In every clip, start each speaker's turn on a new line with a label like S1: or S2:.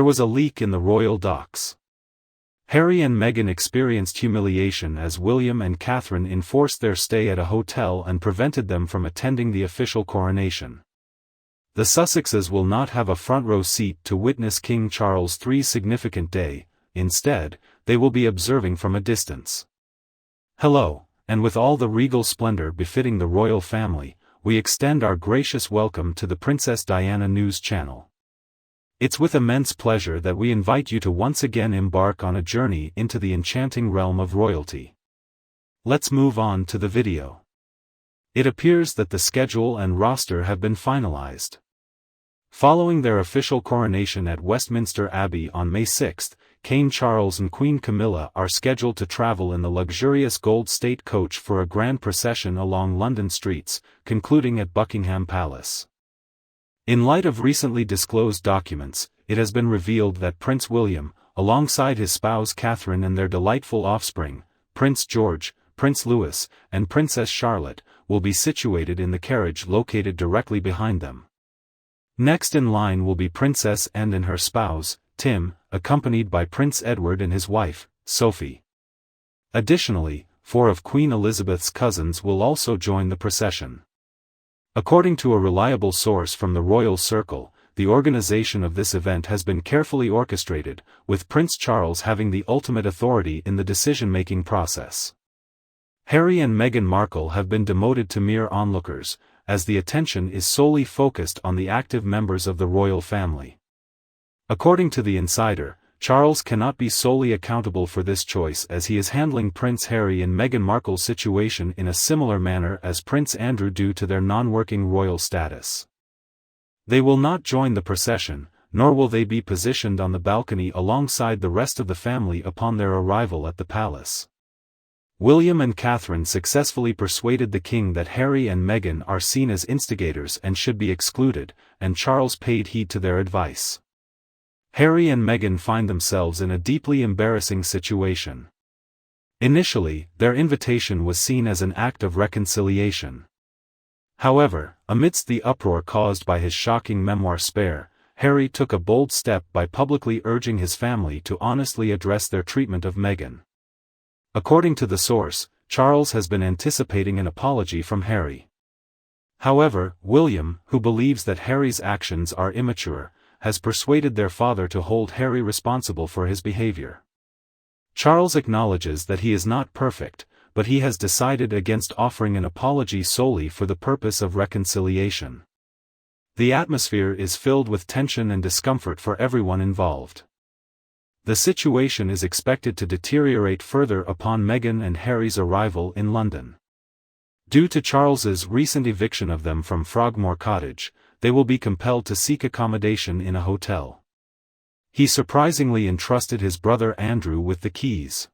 S1: There was a leak in the royal docks. Harry and Meghan experienced humiliation as William and Catherine enforced their stay at a hotel and prevented them from attending the official coronation. The Sussexes will not have a front-row seat to witness King Charles III's significant day. Instead, they will be observing from a distance. Hello, and with all the regal splendor befitting the royal family, we extend our gracious welcome to the Princess Diana News Channel. It's with immense pleasure that we invite you to once again embark on a journey into the enchanting realm of royalty. Let's move on to the video. It appears that the schedule and roster have been finalized. Following their official coronation at Westminster Abbey on May 6, King Charles and Queen Camilla are scheduled to travel in the luxurious gold state coach for a grand procession along London streets, concluding at Buckingham Palace. In light of recently disclosed documents, it has been revealed that Prince William, alongside his spouse Catherine and their delightful offspring, Prince George, Prince Louis, and Princess Charlotte, will be situated in the carriage located directly behind them. Next in line will be Princess Anne and her spouse, Tim, accompanied by Prince Edward and his wife, Sophie. Additionally, 4 of Queen Elizabeth's cousins will also join the procession. According to a reliable source from the royal circle, the organization of this event has been carefully orchestrated, with Prince Charles having the ultimate authority in the decision-making process. Harry and Meghan Markle have been demoted to mere onlookers, as the attention is solely focused on the active members of the royal family. According to the insider, Charles cannot be solely accountable for this choice as he is handling Prince Harry and Meghan Markle's situation in a similar manner as Prince Andrew due to their non-working royal status. They will not join the procession, nor will they be positioned on the balcony alongside the rest of the family upon their arrival at the palace. William and Catherine successfully persuaded the king that Harry and Meghan are seen as instigators and should be excluded, and Charles paid heed to their advice. Harry and Meghan find themselves in a deeply embarrassing situation. Initially, their invitation was seen as an act of reconciliation. However, amidst the uproar caused by his shocking memoir Spare, Harry took a bold step by publicly urging his family to honestly address their treatment of Meghan. According to the source, Charles has been anticipating an apology from Harry. However, William, who believes that Harry's actions are immature, has persuaded their father to hold Harry responsible for his behavior. Charles acknowledges that he is not perfect, but he has decided against offering an apology solely for the purpose of reconciliation. The atmosphere is filled with tension and discomfort for everyone involved. The situation is expected to deteriorate further upon Meghan and Harry's arrival in London. Due to Charles's recent eviction of them from Frogmore Cottage, they will be compelled to seek accommodation in a hotel. He surprisingly entrusted his brother Andrew with the keys.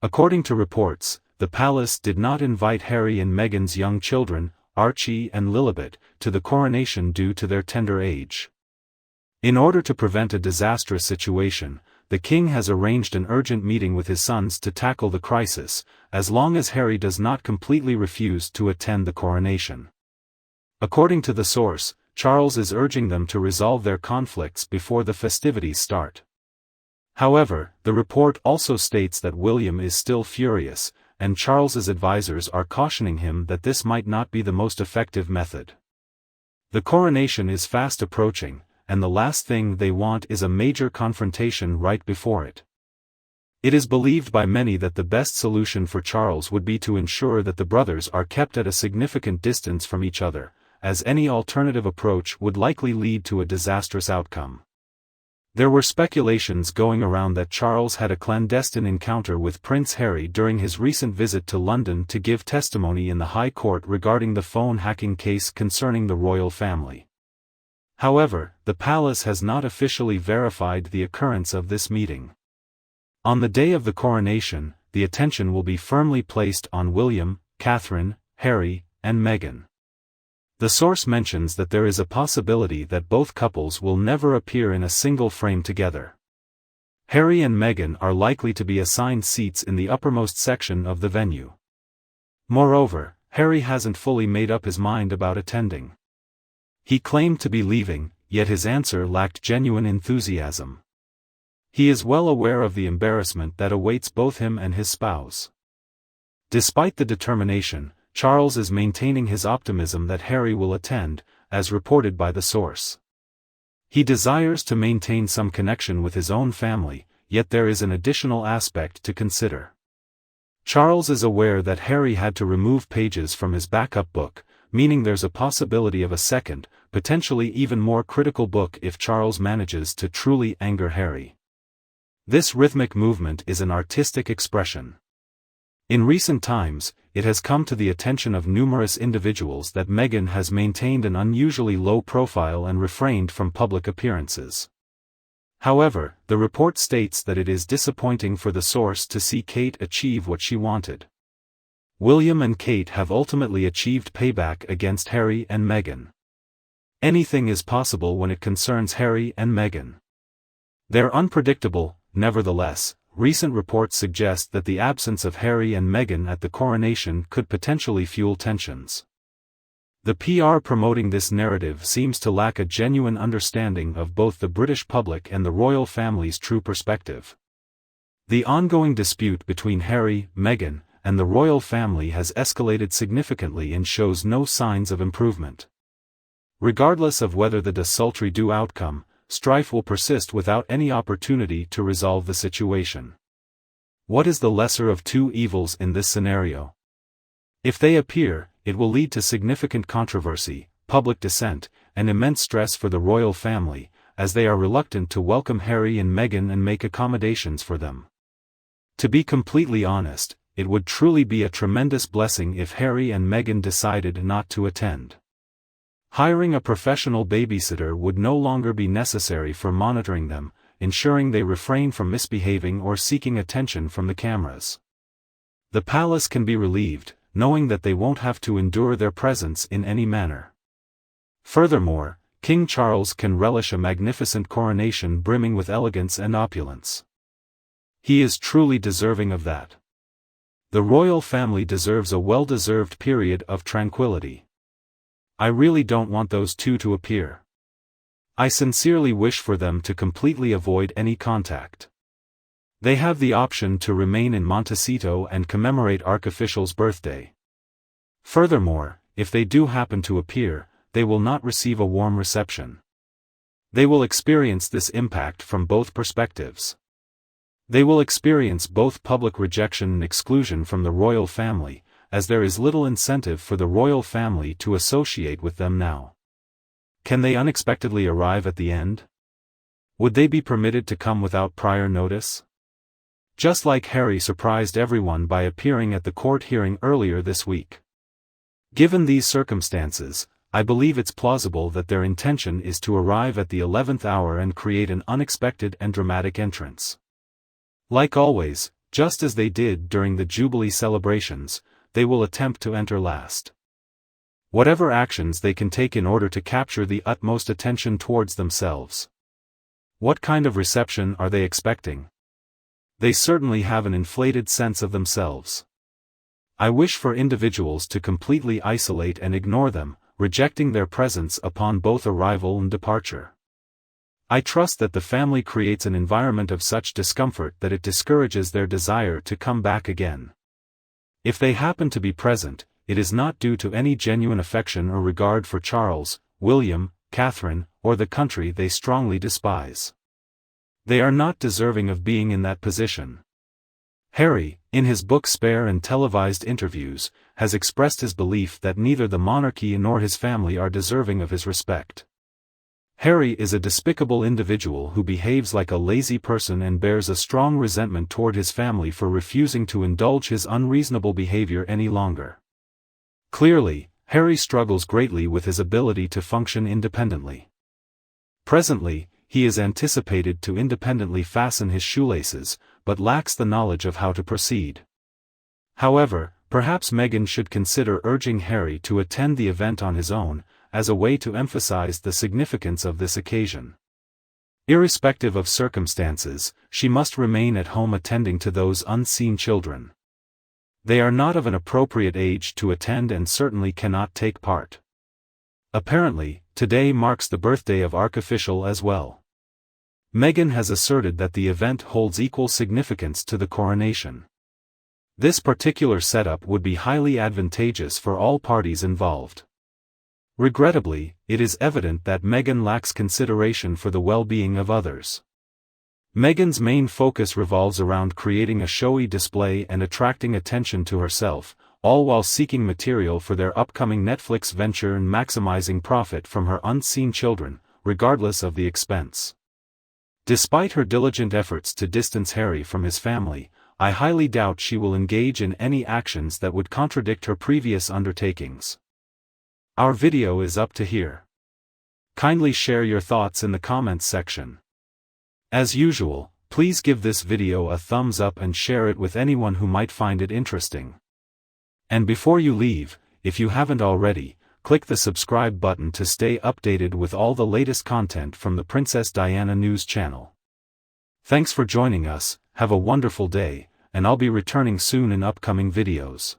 S1: According to reports, the palace did not invite Harry and Meghan's young children, Archie and Lilibet, to the coronation due to their tender age. In order to prevent a disastrous situation, the king has arranged an urgent meeting with his sons to tackle the crisis, as long as Harry does not completely refuse to attend the coronation. According to the source, Charles is urging them to resolve their conflicts before the festivities start. However, the report also states that William is still furious, and Charles's advisors are cautioning him that this might not be the most effective method. The coronation is fast approaching, and the last thing they want is a major confrontation right before it. It is believed by many that the best solution for Charles would be to ensure that the brothers are kept at a significant distance from each other, as any alternative approach would likely lead to a disastrous outcome. There were speculations going around that Charles had a clandestine encounter with Prince Harry during his recent visit to London to give testimony in the High Court regarding the phone hacking case concerning the royal family. However, the palace has not officially verified the occurrence of this meeting. On the day of the coronation, the attention will be firmly placed on William, Catherine, Harry, and Meghan. The source mentions that there is a possibility that both couples will never appear in a single frame together. Harry and Meghan are likely to be assigned seats in the uppermost section of the venue. Moreover, Harry hasn't fully made up his mind about attending. He claimed to be leaving, yet his answer lacked genuine enthusiasm. He is well aware of the embarrassment that awaits both him and his spouse. Despite the determination, Charles is maintaining his optimism that Harry will attend, as reported by the source. He desires to maintain some connection with his own family, yet there is an additional aspect to consider. Charles is aware that Harry had to remove pages from his backup book, meaning there's a possibility of a second, potentially even more critical book if Charles manages to truly anger Harry. This rhythmic movement is an artistic expression. In recent times, it has come to the attention of numerous individuals that Meghan has maintained an unusually low profile and refrained from public appearances. However, the report states that it is disappointing for the source to see Kate achieve what she wanted. William and Kate have ultimately achieved payback against Harry and Meghan. Anything is possible when it concerns Harry and Meghan. They're unpredictable, nevertheless. Recent reports suggest that the absence of Harry and Meghan at the coronation could potentially fuel tensions. The PR promoting this narrative seems to lack a genuine understanding of both the British public and the royal family's true perspective. The ongoing dispute between Harry, Meghan, and the royal family has escalated significantly and shows no signs of improvement. Regardless of whether the desultory due outcome, strife will persist without any opportunity to resolve the situation. What is the lesser of two evils in this scenario? If they appear, it will lead to significant controversy, public dissent, and immense stress for the royal family, as they are reluctant to welcome Harry and Meghan and make accommodations for them. To be completely honest, it would truly be a tremendous blessing if Harry and Meghan decided not to attend. Hiring a professional babysitter would no longer be necessary for monitoring them, ensuring they refrain from misbehaving or seeking attention from the cameras. The palace can be relieved, knowing that they won't have to endure their presence in any manner. Furthermore, King Charles can relish a magnificent coronation brimming with elegance and opulence. He is truly deserving of that. The royal family deserves a well-deserved period of tranquility. I really don't want those two to appear. I sincerely wish for them to completely avoid any contact. They have the option to remain in Montecito and commemorate Archofficial's birthday. Furthermore, if they do happen to appear, they will not receive a warm reception. They will experience this impact from both perspectives. They will experience both public rejection and exclusion from the royal family, as there is little incentive for the royal family to associate with them now. Can they unexpectedly arrive at the end? Would they be permitted to come without prior notice? Just like Harry surprised everyone by appearing at the court hearing earlier this week. Given these circumstances, I believe it's plausible that their intention is to arrive at the 11th hour and create an unexpected and dramatic entrance. Like always, just as they did during the Jubilee celebrations, they will attempt to enter last. Whatever actions they can take in order to capture the utmost attention towards themselves. What kind of reception are they expecting? They certainly have an inflated sense of themselves. I wish for individuals to completely isolate and ignore them, rejecting their presence upon both arrival and departure. I trust that the family creates an environment of such discomfort that it discourages their desire to come back again. If they happen to be present, it is not due to any genuine affection or regard for Charles, William, Catherine, or the country they strongly despise. They are not deserving of being in that position. Harry, in his book Spare and televised interviews, has expressed his belief that neither the monarchy nor his family are deserving of his respect. Harry is a despicable individual who behaves like a lazy person and bears a strong resentment toward his family for refusing to indulge his unreasonable behavior any longer. Clearly, Harry struggles greatly with his ability to function independently. Presently, he is anticipated to independently fasten his shoelaces, but lacks the knowledge of how to proceed. However, perhaps Meghan should consider urging Harry to attend the event on his own, as a way to emphasize the significance of this occasion. Irrespective of circumstances, she must remain at home attending to those unseen children. They are not of an appropriate age to attend and certainly cannot take part. Apparently, today marks the birthday of Archofficial as well. Meghan has asserted that the event holds equal significance to the coronation. This particular setup would be highly advantageous for all parties involved. Regrettably, it is evident that Meghan lacks consideration for the well-being of others. Meghan's main focus revolves around creating a showy display and attracting attention to herself, all while seeking material for their upcoming Netflix venture and maximizing profit from her unseen children, regardless of the expense. Despite her diligent efforts to distance Harry from his family, I highly doubt she will engage in any actions that would contradict her previous undertakings. Our video is up to here. Kindly share your thoughts in the comments section. As usual, please give this video a thumbs up and share it with anyone who might find it interesting. And before you leave, if you haven't already, click the subscribe button to stay updated with all the latest content from the Princess Diana News channel. Thanks for joining us, have a wonderful day, and I'll be returning soon in upcoming videos.